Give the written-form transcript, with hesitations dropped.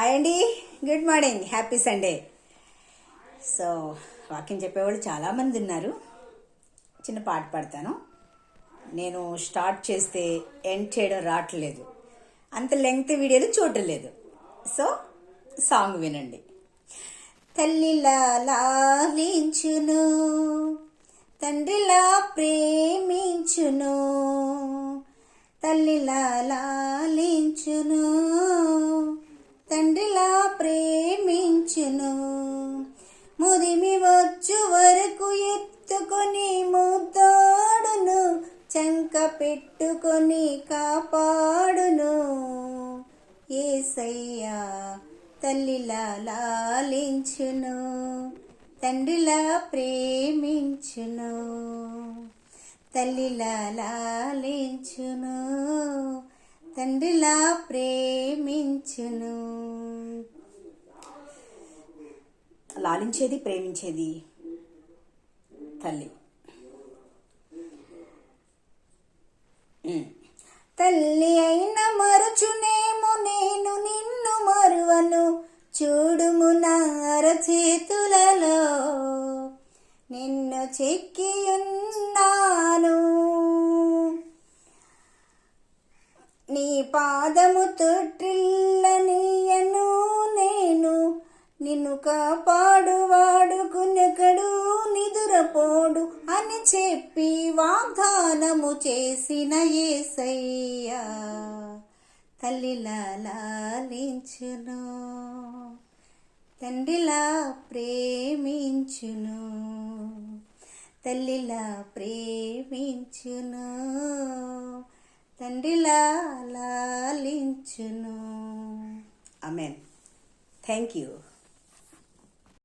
Hi అండి, good morning, happy Sunday. So వాక్యం చెప్పేవాళ్ళు చాలామంది ఉన్నారు. చిన్న పాట పాడతాను. నేను స్టార్ట్ చేస్తే ఎండ్ చేయడం రావట్లేదు, అంత లెంగ్త్ వీడియోలు చూడలేదు. సో సాంగ్ వినండి. తల్లిలా లాలించును, తండ్రిలా ప్రేమించును, తల్లిలా లాలించును, తండ్రిలా ప్రేమించును, ముదిమి వచ్చు వరకు ఎత్తుకొని ముద్దాడును, చంక పెట్టుకొని కాపాడును. యేసయ్యా తల్లిలా లాలించును, తండ్రిలా ప్రేమించును, తల్లిలా లాలించును, తండ్రిలా ప్రేమించును. లాలించేది, ప్రేమించేది తల్లి. తల్లి అయిన మరచునేమో నేను నిన్ను మరువను, చూడుము నా అరచేతులలో నిన్ను చెక్కియున్నాను, నీ పాదము తొట్టిల్లనీయను నేను, నిన్ను కాపాడువాడు కునకడు నిదురపోడు అని చెప్పి వాగ్దానము చేసిన యేసయ్యా తల్లిలా లాలించును, తండ్రిలా ప్రేమించును, తల్లిలా ప్రేమించును, తండ్రిలా లాలించును. ఆమేన్. Thank you.